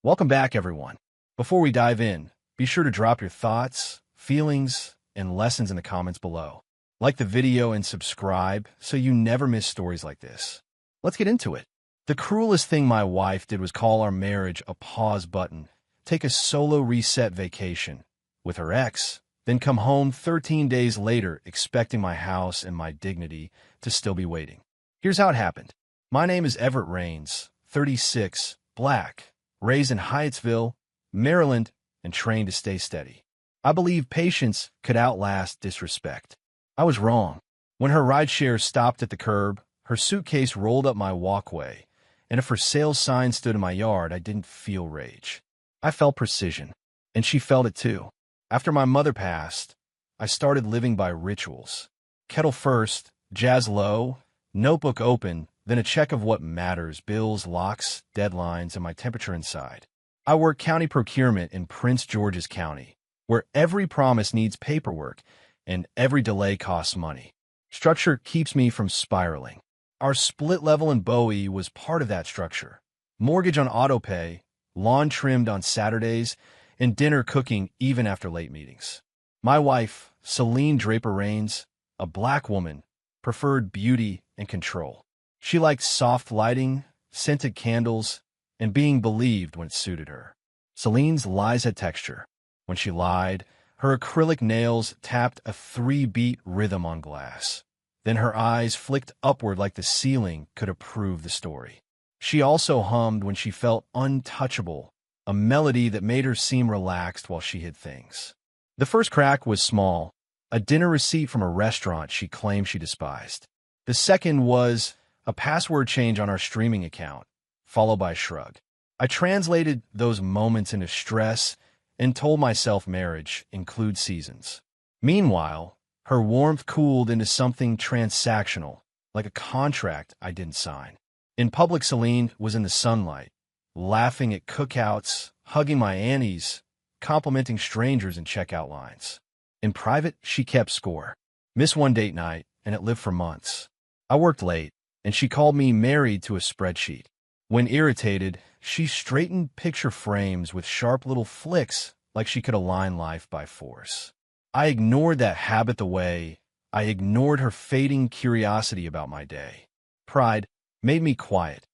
Welcome back, everyone. Before we dive in, be sure to drop your thoughts, feelings, and lessons in the comments below. Like the video and subscribe so you never miss stories like this. Let's get into it. The cruelest thing my wife did was call our marriage a pause button, take a solo reset vacation with her ex, then come home 13 days later expecting my house and my dignity to still be waiting. Here's how it happened. My name is Everett Rains, 36, black, raised in Hyattsville, Maryland, and trained to stay steady. I believe patience could outlast disrespect. I was wrong. When her rideshare stopped at the curb, her suitcase rolled up my walkway, and if her sale sign stood in my yard, I didn't feel rage. I felt precision, and she felt it too. After my mother passed, I started living by rituals. Kettle first, jazz low, notebook open, then a check of what matters, bills, locks, deadlines, and my temperature inside. I work county procurement in Prince George's County, where every promise needs paperwork and every delay costs money. Structure keeps me from spiraling. Our split level in Bowie was part of that structure. Mortgage on autopay, lawn trimmed on Saturdays, and dinner cooking even after late meetings. My wife, Celine Draper Rains, a black woman, preferred beauty and control. She liked soft lighting, scented candles, and being believed when it suited her. Celine's lies had texture. When she lied, her acrylic nails tapped a 3-beat rhythm on glass. Then her eyes flicked upward like the ceiling could approve the story. She also hummed when she felt untouchable, a melody that made her seem relaxed while she hid things. The first crack was small, a dinner receipt from a restaurant she claimed she despised. The second was a password change on our streaming account, followed by a shrug. I translated those moments into stress and told myself marriage includes seasons. Meanwhile, her warmth cooled into something transactional, like a contract I didn't sign. In public, Celine was in the sunlight, laughing at cookouts, hugging my aunties, complimenting strangers in checkout lines. In private, she kept score. Missed one date night, and it lived for months. I worked late, and she called me married to a spreadsheet. When irritated, she straightened picture frames with sharp little flicks like she could align life by force. I ignored that habit the way I ignored her fading curiosity about my day. Pride made me quiet.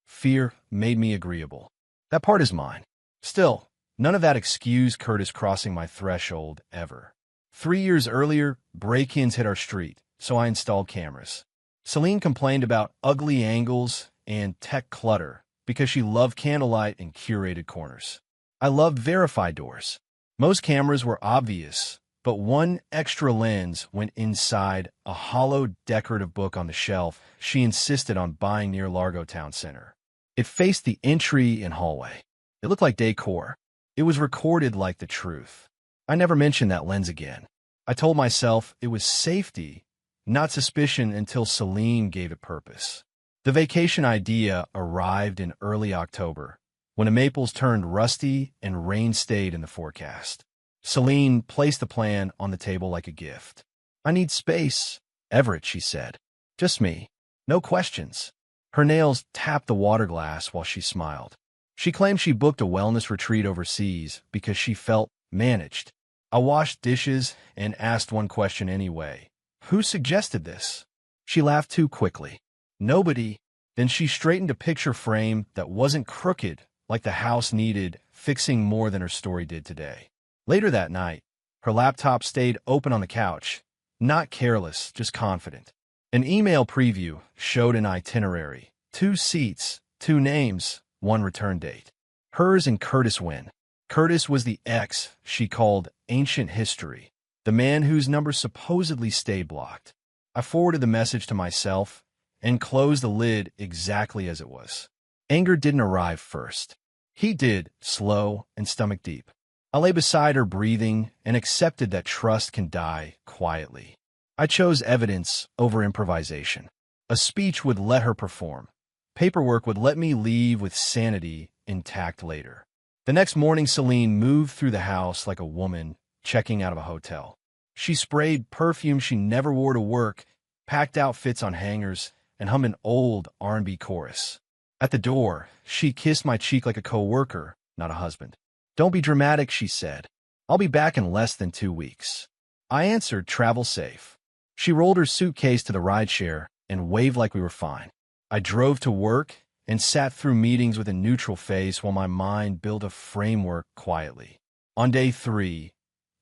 Fear made me agreeable. That part is mine. Still, none of that excused Curtis crossing my threshold ever. 3 years earlier, break-ins hit our street, so I installed cameras. Celine complained about ugly angles and tech clutter because she loved candlelight and curated corners. I loved verified doors. Most cameras were obvious, but one extra lens went inside a hollow decorative book on the shelf she insisted on buying near Largo Town Center. It faced the entry and hallway. It looked like decor. It was recorded like the truth. I never mentioned that lens again. I told myself it was safety, not suspicion, until Celine gave it purpose. The vacation idea arrived in early October, when the maples turned rusty and rain stayed in the forecast. Celine placed the plan on the table like a gift. "I need space, Everett," she said. "Just me. No questions." Her nails tapped the water glass while she smiled. She claimed she booked a wellness retreat overseas because she felt managed. I washed dishes and asked one question anyway. "Who suggested this?" She laughed too quickly. "Nobody." Then she straightened a picture frame that wasn't crooked, like the house needed fixing more than her story did today. Later that night, her laptop stayed open on the couch, not careless, just confident. An email preview showed an itinerary, 2 seats, 2 names, 1 return date. Hers and Curtis Wynn. Curtis was the ex she called ancient history, the man whose number supposedly stayed blocked. I forwarded the message to myself and closed the lid exactly as it was. Anger didn't arrive first. He did, slow and stomach deep. I lay beside her breathing and accepted that trust can die quietly. I chose evidence over improvisation. A speech would let her perform. Paperwork would let me leave with sanity intact later. The next morning, Celine moved through the house like a woman checking out of a hotel. She sprayed perfume she never wore to work, packed outfits on hangers, and hummed an old R&B chorus. At the door, she kissed my cheek like a coworker, not a husband. Don't be dramatic, she said. I'll be back in less than 2 weeks. I answered, travel safe. She rolled her suitcase to the rideshare and waved like we were fine. I drove to work and sat through meetings with a neutral face while my mind built a framework quietly. On day 3,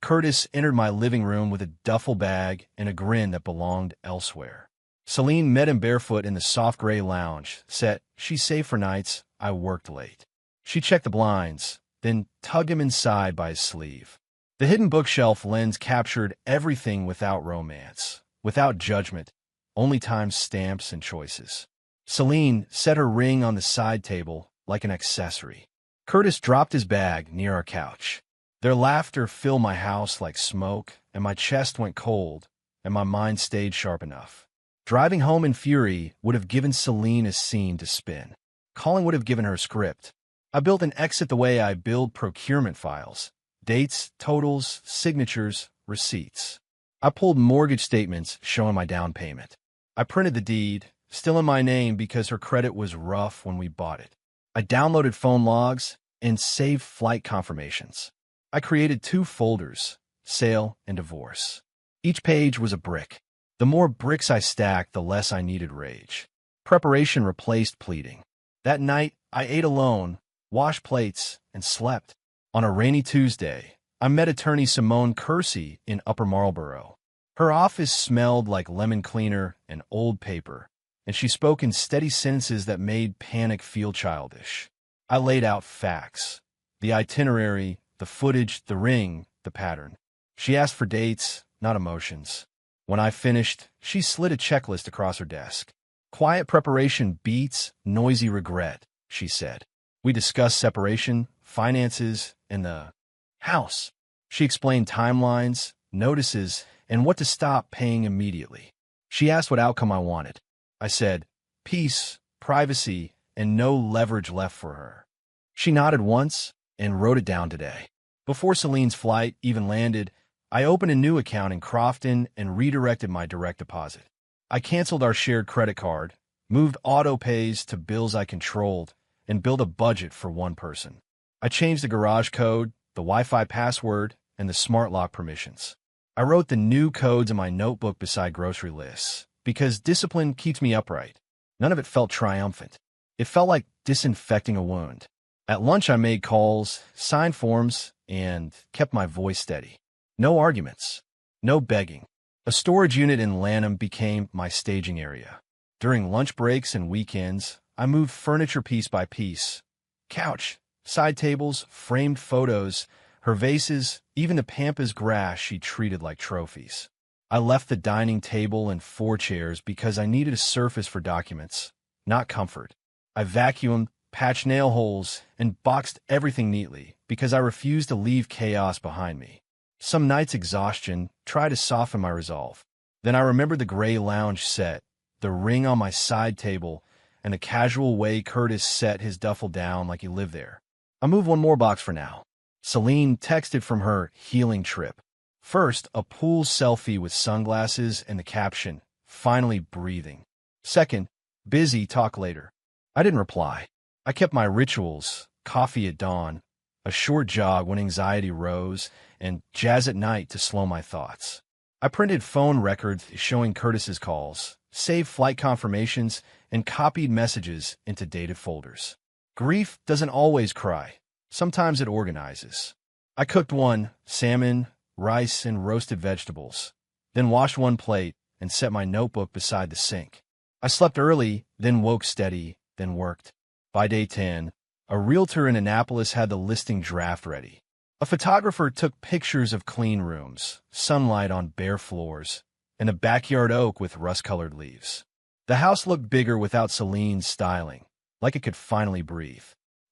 Curtis entered my living room with a duffel bag and a grin that belonged elsewhere. Celine met him barefoot in the soft gray lounge, said she's safe for nights. I worked late. She checked the blinds, then tugged him inside by his sleeve. The hidden bookshelf lens captured everything without romance, without judgment, only time stamps and choices. Celine set her ring on the side table like an accessory. Curtis dropped his bag near our couch. Their laughter filled my house like smoke, and my chest went cold, and my mind stayed sharp enough. Driving home in fury would have given Celine a scene to spin. Calling would have given her a script. I built an exit the way I build procurement files. Dates, totals, signatures, receipts. I pulled mortgage statements showing my down payment. I printed the deed, still in my name because her credit was rough when we bought it. I downloaded phone logs and saved flight confirmations. I created 2 folders, sale and divorce. Each page was a brick. The more bricks I stacked, the less I needed rage. Preparation replaced pleading. That night, I ate alone, washed plates, and slept. On a rainy Tuesday, I met attorney Simone Kersey in Upper Marlborough. Her office smelled like lemon cleaner and old paper, and she spoke in steady sentences that made panic feel childish. I laid out facts, the itinerary, the footage, the ring, the pattern. She asked for dates, not emotions. When I finished, she slid a checklist across her desk. Quiet preparation beats noisy regret, she said. We discussed separation, finances, and the house. She explained timelines, notices, and what to stop paying immediately. She asked what outcome I wanted. I said, peace, privacy, and no leverage left for her. She nodded once and wrote it down today. Before Celine's flight even landed, I opened a new account in Crofton and redirected my direct deposit. I canceled our shared credit card, moved auto pays to bills I controlled, and built a budget for one person. I changed the garage code, the Wi-Fi password, and the smart lock permissions. I wrote the new codes in my notebook beside grocery lists, because discipline keeps me upright. None of it felt triumphant. It felt like disinfecting a wound. At lunch, I made calls, signed forms, and kept my voice steady. No arguments. No begging. A storage unit in Lanham became my staging area. During lunch breaks and weekends, I moved furniture piece by piece. Couch, side tables, framed photos, her vases, even the pampas grass she treated like trophies. I left the dining table and 4 chairs because I needed a surface for documents, not comfort. I vacuumed, patched nail holes, and boxed everything neatly because I refused to leave chaos behind me. Some nights exhaustion tried to soften my resolve. Then I remembered the gray lounge set, the ring on my side table, and the casual way Curtis set his duffel down like he lived there. I moved 1 more box for now. Celine texted from her healing trip. First, a pool selfie with sunglasses and the caption, finally breathing. Second, busy, talk later. I didn't reply. I kept my rituals, coffee at dawn, a short jog when anxiety rose, and jazz at night to slow my thoughts. I printed phone records showing Curtis's calls, saved flight confirmations, and copied messages into dated folders. Grief doesn't always cry. Sometimes it organizes. I cooked 1 salmon, rice, and roasted vegetables, then washed 1 plate and set my notebook beside the sink. I slept early, then woke steady, then worked. By day 10, a realtor in Annapolis had the listing draft ready. A photographer took pictures of clean rooms, sunlight on bare floors, and a backyard oak with rust-colored leaves. The house looked bigger without Celine's styling, like it could finally breathe.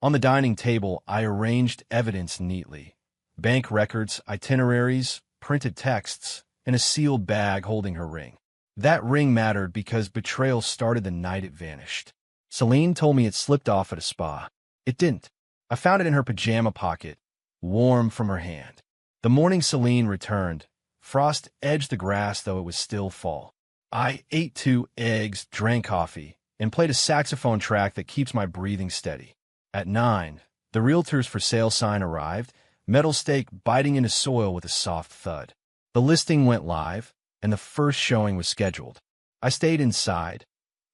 On the dining table, I arranged evidence neatly. Bank records, itineraries, printed texts, and a sealed bag holding her ring. That ring mattered because betrayal started the night it vanished. Celine told me it slipped off at a spa. It didn't. I found it in her pajama pocket, warm from her hand. The morning Celine returned, frost edged the grass though it was still fall. I ate 2 eggs, drank coffee, and played a saxophone track that keeps my breathing steady. At 9, The realtor's for sale sign arrived, metal stake biting into soil with a soft thud. The listing went live, and the first showing was scheduled. I stayed inside,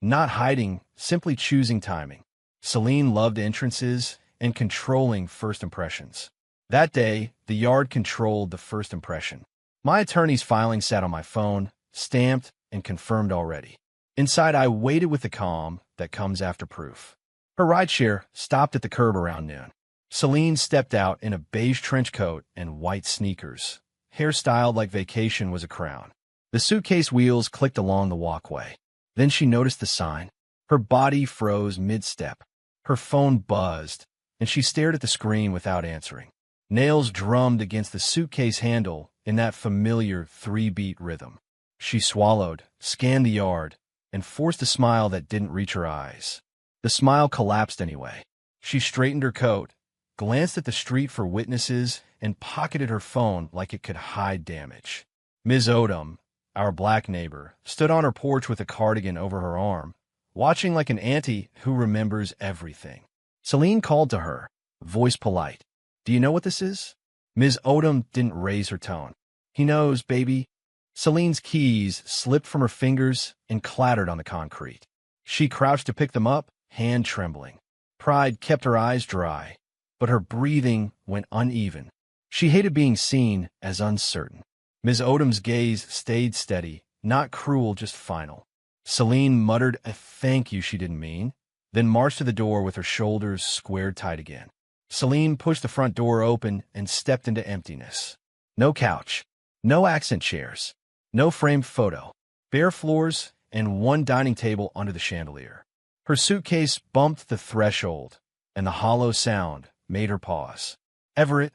not hiding, simply choosing timing. Celine loved entrances and controlling first impressions. That day, the yard controlled the first impression. My attorney's filing sat on my phone, stamped and confirmed already. Inside, I waited with the calm that comes after proof. Her rideshare stopped at the curb around noon. Celine stepped out in a beige trench coat and white sneakers, hairstyled like vacation was a crown. The suitcase wheels clicked along the walkway. Then she noticed the sign. Her body froze mid-step. Her phone buzzed, and she stared at the screen without answering. Nails drummed against the suitcase handle in that familiar three-beat rhythm. She swallowed, scanned the yard, and forced a smile that didn't reach her eyes. The smile collapsed anyway. She straightened her coat, glanced at the street for witnesses, and pocketed her phone like it could hide damage. Ms. Odom, our black neighbor, stood on her porch with a cardigan over her arm, watching like an auntie who remembers everything. Celine called to her, voice polite. "Do you know what this is?" Ms. Odom didn't raise her tone. "He knows, baby." Celine's keys slipped from her fingers and clattered on the concrete. She crouched to pick them up, hand trembling. Pride kept her eyes dry, but her breathing went uneven. She hated being seen as uncertain. Ms. Odom's gaze stayed steady, not cruel, just final. Celine muttered a thank you she didn't mean, then marched to the door with her shoulders squared tight again. Celine pushed the front door open and stepped into emptiness. No couch, no accent chairs, no framed photo, bare floors and one dining table under the chandelier. Her suitcase bumped the threshold, and the hollow sound made her pause. "Everett,"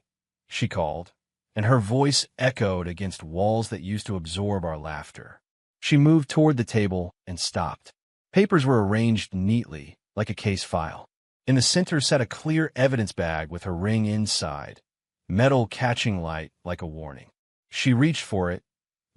she called, and her voice echoed against walls that used to absorb our laughter. She moved toward the table and stopped. Papers were arranged neatly, like a case file. In the center sat a clear evidence bag with her ring inside, metal catching light like a warning. She reached for it,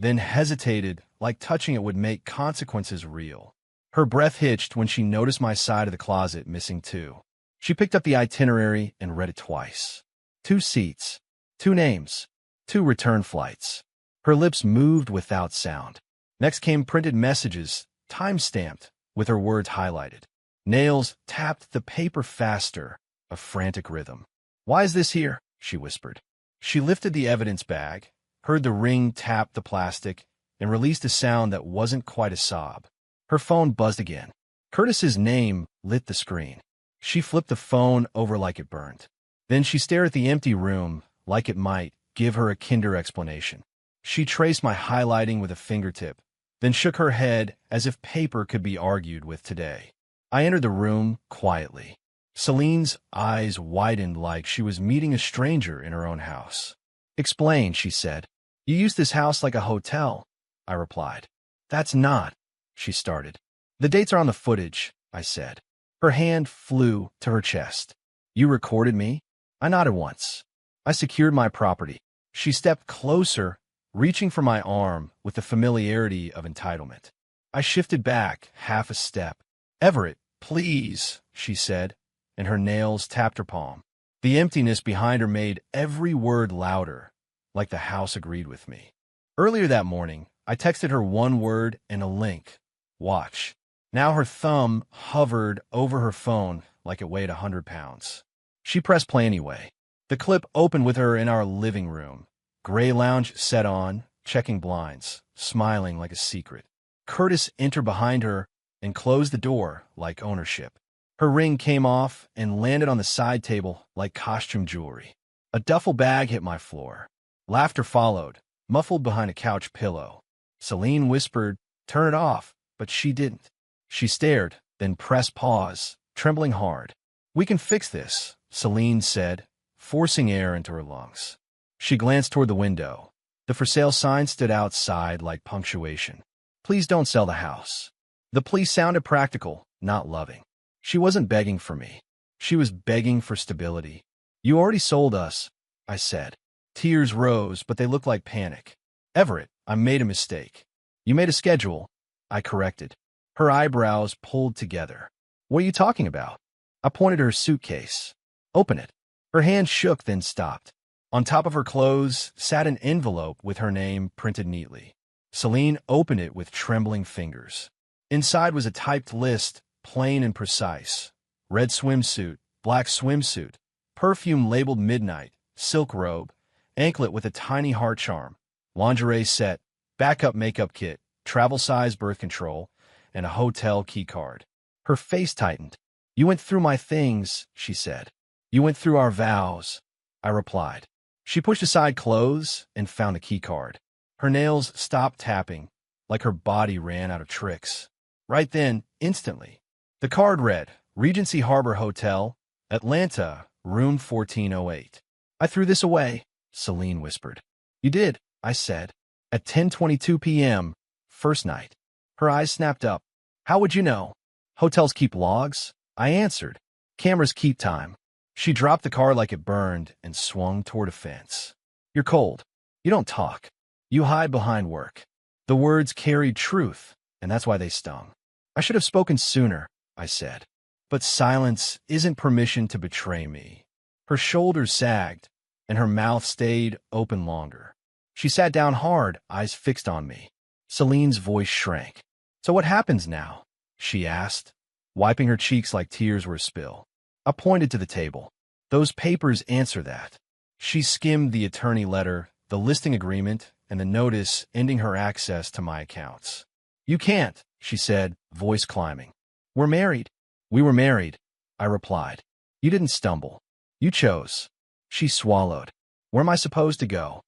then hesitated, like touching it would make consequences real. Her breath hitched when she noticed my side of the closet missing too. She picked up the itinerary and read it twice. 2 seats, 2 names, 2 return flights. Her lips moved without sound. Next came printed messages, time-stamped, with her words highlighted. Nails tapped the paper faster, a frantic rhythm. "Why is this here?" she whispered. She lifted the evidence bag, heard the ring tap the plastic, and released a sound that wasn't quite a sob. Her phone buzzed again. Curtis's name lit the screen. She flipped the phone over like it burned. Then she stared at the empty room, like it might give her a kinder explanation. She traced my highlighting with a fingertip, then shook her head as if paper could be argued with today. I entered the room quietly. Celine's eyes widened like she was meeting a stranger in her own house. "Explain," she said. "You use this house like a hotel," I replied. "That's not," she started. "The dates are on the footage," I said. Her hand flew to her chest. "You recorded me?" I nodded once. "I secured my property." She stepped closer, reaching for my arm with the familiarity of entitlement. I shifted back half a step. "Everett, please," she said, and her nails tapped her palm. The emptiness behind her made every word louder, like the house agreed with me. Earlier that morning, I texted her one word and a link. Watch. Now her thumb hovered over her phone like it weighed 100 pounds. She pressed play anyway. The clip opened with her in our living room. Gray lounge set on, checking blinds, smiling like a secret. Curtis entered behind her and closed the door like ownership. Her ring came off and landed on the side table like costume jewelry. A duffel bag hit my floor. Laughter followed, muffled behind a couch pillow. Celine whispered, "Turn it off," but she didn't. She stared, then pressed pause, trembling hard. "We can fix this," Celine said, forcing air into her lungs. She glanced toward the window. The for sale sign stood outside like punctuation. "Please don't sell the house." The plea sounded practical, not loving. She wasn't begging for me. She was begging for stability. "You already sold us," I said. Tears rose, but they looked like panic. "Everett, I made a mistake." "You made a schedule," I corrected. Her eyebrows pulled together. "What are you talking about?" I pointed to her suitcase. "Open it." Her hand shook, then stopped. On top of her clothes sat an envelope with her name printed neatly. Celine opened it with trembling fingers. Inside was a typed list, plain and precise. Red swimsuit, black swimsuit, perfume labeled midnight, silk robe, anklet with a tiny heart charm, lingerie set, backup makeup kit, travel size birth control, and a hotel key card. Her face tightened. "You went through my things," she said. "You went through our vows," I replied. She pushed aside clothes and found a key card. Her nails stopped tapping, like her body ran out of tricks. Right then, instantly. The card read, Regency Harbor Hotel, Atlanta, room 1408. "I threw this away," Celine whispered. "You did," I said. "At 10:22 p.m., first night." Her eyes snapped up. "How would you know?" "Hotels keep logs," I answered. "Cameras keep time." She dropped the card like it burned and swung toward a fence. "You're cold. You don't talk. You hide behind work." The words carried truth, and that's why they stung. "I should have spoken sooner," I said. "But silence isn't permission to betray me." Her shoulders sagged, and her mouth stayed open longer. She sat down hard, eyes fixed on me. Celine's voice shrank. "So what happens now?" she asked, wiping her cheeks like tears were a spill. I pointed to the table. "Those papers answer that." She skimmed the attorney letter, the listing agreement, and the notice ending her access to my accounts. "You can't," she said, voice climbing. "We're married." "We were married," I replied. "You didn't stumble. You chose." She swallowed. "Where am I supposed to go?"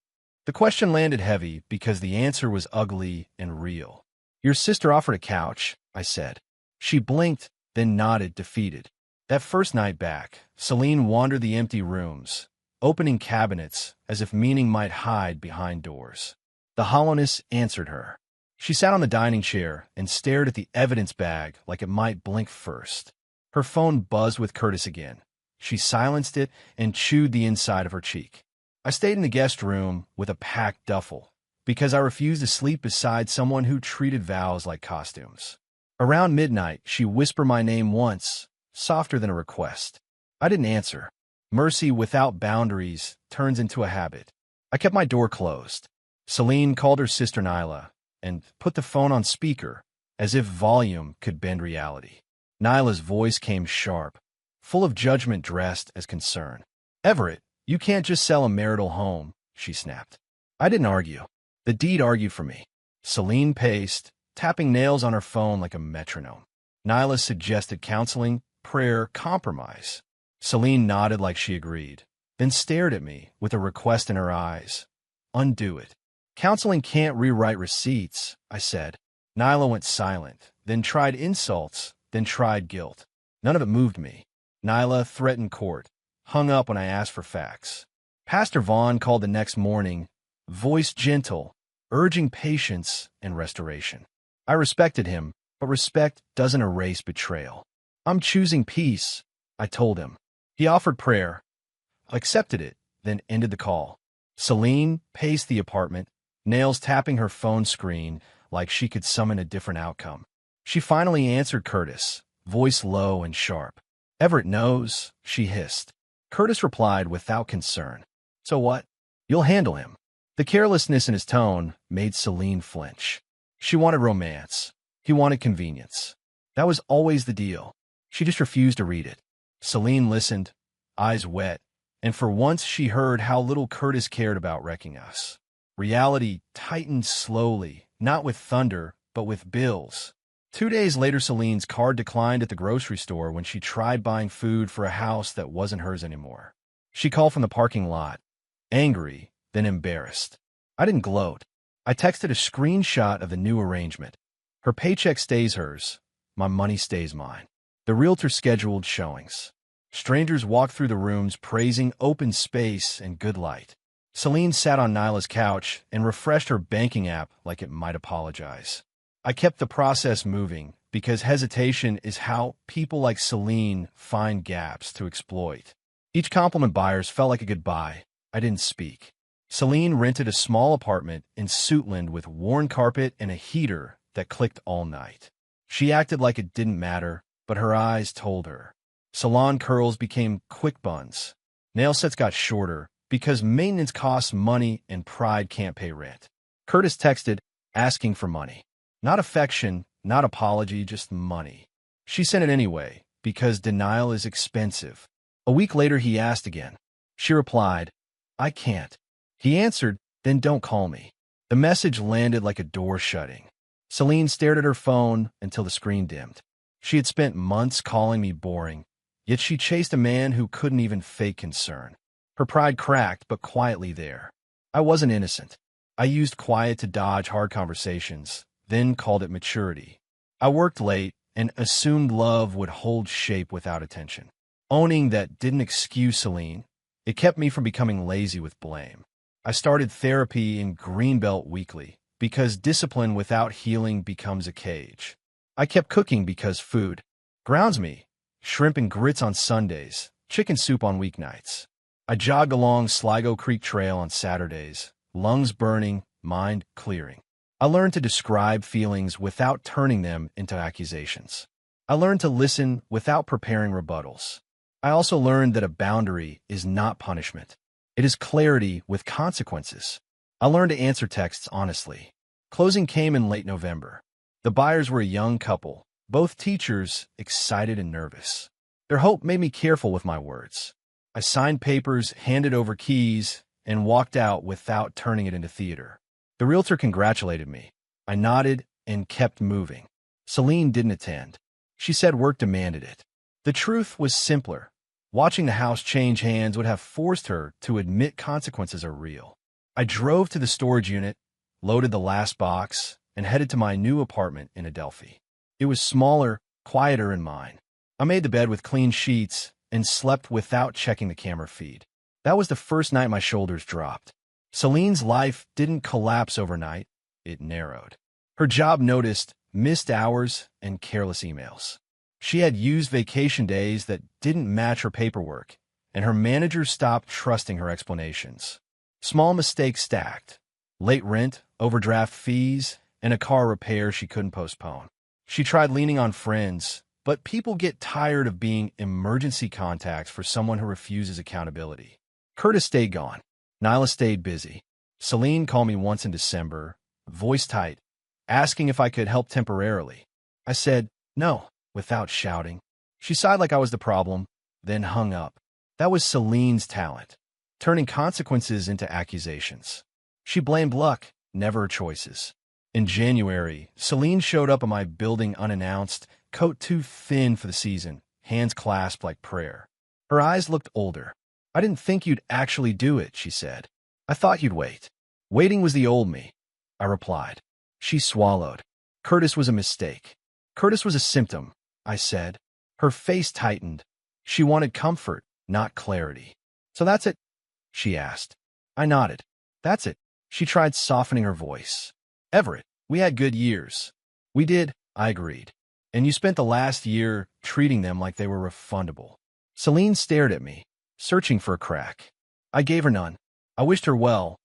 The question landed heavy because the answer was ugly and real. "Your sister offered a couch," I said. She blinked, then nodded, defeated. That first night back, Celine wandered the empty rooms, opening cabinets as if meaning might hide behind doors. The hollowness answered her. She sat on the dining chair and stared at the evidence bag like it might blink first. Her phone buzzed with Curtis again. She silenced it and chewed the inside of her cheek. I stayed in the guest room with a packed duffel because I refused to sleep beside someone who treated vows like costumes. Around midnight, she whispered my name once, softer than a request. I didn't answer. Mercy without boundaries turns into a habit. I kept my door closed. Celine called her sister Nyla and put the phone on speaker, as if volume could bend reality. Nyla's voice came sharp, full of judgment dressed as concern. "Everett, you can't just sell a marital home," she snapped. I didn't argue. The deed argued for me. Celine paced, tapping nails on her phone like a metronome. Nyla suggested counseling, prayer, compromise. Celine nodded like she agreed, then stared at me with a request in her eyes. "Undo it." "Counseling can't rewrite receipts," I said. Nyla went silent, then tried insults, then tried guilt. None of it moved me. Nyla threatened court, hung up when I asked for facts. Pastor Vaughn called the next morning, voice gentle, urging patience and restoration. I respected him, but respect doesn't erase betrayal. "I'm choosing peace," I told him. He offered prayer. I accepted it, then ended the call. Celine paced the apartment, nails tapping her phone screen like she could summon a different outcome. She finally answered Curtis, voice low and sharp. "Everett knows," she hissed. Curtis replied without concern. "So what? You'll handle him." The carelessness in his tone made Celine flinch. She wanted romance. He wanted convenience. That was always the deal. She just refused to read it. Celine listened, eyes wet, and for once she heard how little Curtis cared about wrecking us. Reality tightened slowly, not with thunder, but with bills. 2 days later, Celine's card declined at the grocery store when she tried buying food for a house that wasn't hers anymore. She called from the parking lot, angry, then embarrassed. I didn't gloat. I texted a screenshot of the new arrangement. Her paycheck stays hers. My money stays mine. The realtor scheduled showings. Strangers walked through the rooms praising open space and good light. Celine sat on Nyla's couch and refreshed her banking app like it might apologize. I kept the process moving because hesitation is how people like Celine find gaps to exploit. Each compliment buyers felt like a goodbye. I didn't speak. Celine rented a small apartment in Suitland with worn carpet and a heater that clicked all night. She acted like it didn't matter, but her eyes told her. Salon curls became quick buns. Nail sets got shorter because maintenance costs money and pride can't pay rent. Curtis texted, asking for money. Not affection, not apology, just money. She sent it anyway, because denial is expensive. A week later, he asked again. She replied, I can't. He answered, then don't call me. The message landed like a door shutting. Celine stared at her phone until the screen dimmed. She had spent months calling me boring, yet she chased a man who couldn't even fake concern. Her pride cracked, but quietly there. I wasn't innocent. I used quiet to dodge hard conversations, then called it maturity. I worked late and assumed love would hold shape without attention. Owning that didn't excuse Celine. It kept me from becoming lazy with blame. I started therapy in Greenbelt weekly, because discipline without healing becomes a cage. I kept cooking because food grounds me. Shrimp and grits on Sundays, chicken soup on weeknights. I jogged along Sligo Creek Trail on Saturdays, lungs burning, mind clearing. I learned to describe feelings without turning them into accusations. I learned to listen without preparing rebuttals. I also learned that a boundary is not punishment. It is clarity with consequences. I learned to answer texts honestly. Closing came in late November. The buyers were a young couple, both teachers, excited and nervous. Their hope made me careful with my words. I signed papers, handed over keys, and walked out without turning it into theater. The realtor congratulated me. I nodded and kept moving. Celine didn't attend. She said work demanded it. The truth was simpler. Watching the house change hands would have forced her to admit consequences are real. I drove to the storage unit, loaded the last box, and headed to my new apartment in Adelphi. It was smaller, quieter and mine. I made the bed with clean sheets and slept without checking the camera feed. That was the first night my shoulders dropped. Celine's life didn't collapse overnight. It narrowed. Her job noticed missed hours and careless emails. She had used vacation days that didn't match her paperwork, and her manager stopped trusting her explanations. Small mistakes stacked. Late rent, overdraft fees, and a car repair she couldn't postpone. She tried leaning on friends, but people get tired of being emergency contacts for someone who refuses accountability. Curtis stayed gone. Nyla stayed busy. Celine called me once in December, voice tight, asking if I could help temporarily. I said, no, without shouting. She sighed like I was the problem, then hung up. That was Celine's talent, turning consequences into accusations. She blamed luck, never her choices. In January, Celine showed up at my building unannounced, coat too thin for the season, hands clasped like prayer. Her eyes looked older. I didn't think you'd actually do it, she said. I thought you'd wait. Waiting was the old me, I replied. She swallowed. Curtis was a mistake. Curtis was a symptom, I said. Her face tightened. She wanted comfort, not clarity. So that's it? She asked. I nodded. That's it. She tried softening her voice. Everett, we had good years. We did, I agreed. And you spent the last year treating them like they were refundable. Celine stared at me, searching for a crack. I gave her none. I wished her well,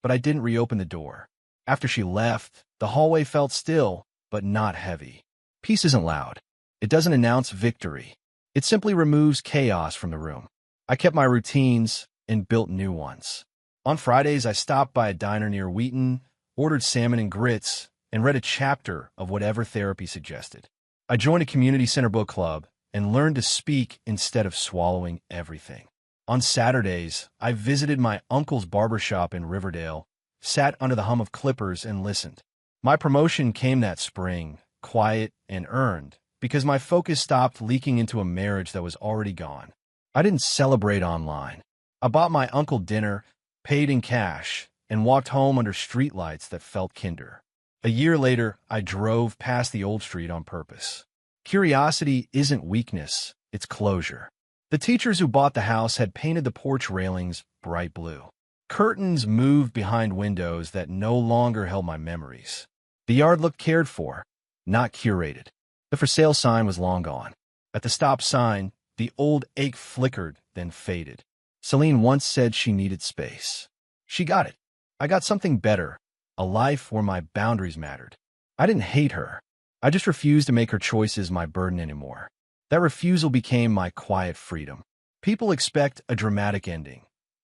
but I didn't reopen the door. After she left, the hallway felt still, but not heavy. Peace isn't loud. It doesn't announce victory. It simply removes chaos from the room. I kept my routines and built new ones. On Fridays, I stopped by a diner near Wheaton, ordered salmon and grits, and read a chapter of whatever therapy suggested. I joined a community center book club and learned to speak instead of swallowing everything. On Saturdays, I visited my uncle's barbershop in Riverdale, sat under the hum of clippers, and listened. My promotion came that spring, quiet and earned, because my focus stopped leaking into a marriage that was already gone. I didn't celebrate online. I bought my uncle dinner, paid in cash, and walked home under streetlights that felt kinder. A year later, I drove past the old street on purpose. Curiosity isn't weakness, it's closure. The teachers who bought the house had painted the porch railings bright blue. Curtains moved behind windows that no longer held my memories. The yard looked cared for, not curated. The for sale sign was long gone. At the stop sign, the old ache flickered, then faded. Celine once said she needed space. She got it. I got something better, a life where my boundaries mattered. I didn't hate her. I just refused to make her choices my burden anymore. That refusal became my quiet freedom. People expect a dramatic ending.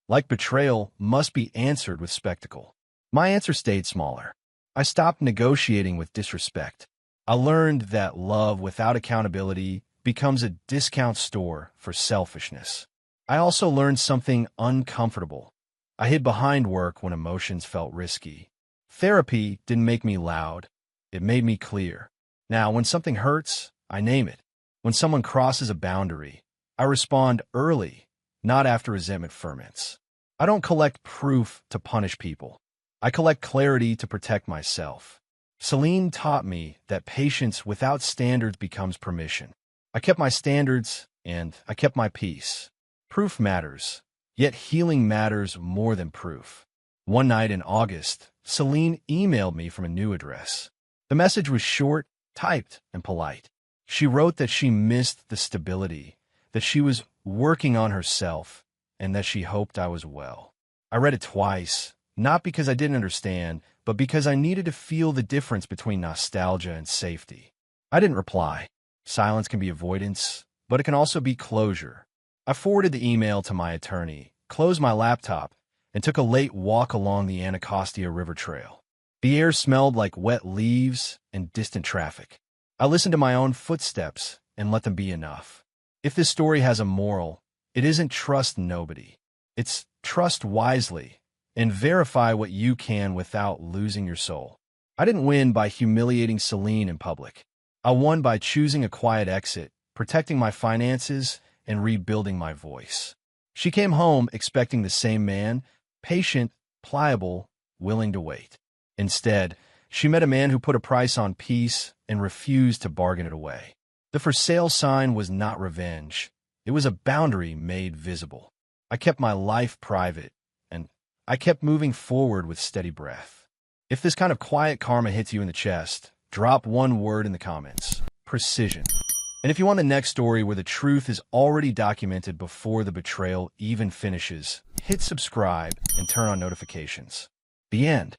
Like betrayal must be answered with spectacle. My answer stayed smaller. I stopped negotiating with disrespect. I learned that love without accountability becomes a discount store for selfishness. I also learned something uncomfortable. I hid behind work when emotions felt risky. Therapy didn't make me loud. It made me clear. Now, when something hurts, I name it. When someone crosses a boundary, I respond early, not after resentment ferments. I don't collect proof to punish people. I collect clarity to protect myself. Celine taught me that patience without standards becomes permission. I kept my standards, and I kept my peace. Proof matters, yet healing matters more than proof. One night in August, Celine emailed me from a new address. The message was short, typed, and polite. She wrote that she missed the stability, that she was working on herself, and that she hoped I was well. I read it twice, not because I didn't understand, but because I needed to feel the difference between nostalgia and safety. I didn't reply. Silence can be avoidance, but it can also be closure. I forwarded the email to my attorney, closed my laptop, and took a late walk along the Anacostia River Trail. The air smelled like wet leaves and distant traffic. I listened to my own footsteps and let them be enough. If this story has a moral, it isn't trust nobody. It's trust wisely and verify what you can without losing your soul. I didn't win by humiliating Celine in public. I won by choosing a quiet exit, protecting my finances, and rebuilding my voice. She came home expecting the same man, patient, pliable, willing to wait. Instead, she met a man who put a price on peace and refused to bargain it away. The for sale sign was not revenge. It was a boundary made visible. I kept my life private, and I kept moving forward with steady breath. If this kind of quiet karma hits you in the chest, drop one word in the comments: precision. And if you want the next story where the truth is already documented before the betrayal even finishes, hit subscribe and turn on notifications. The end.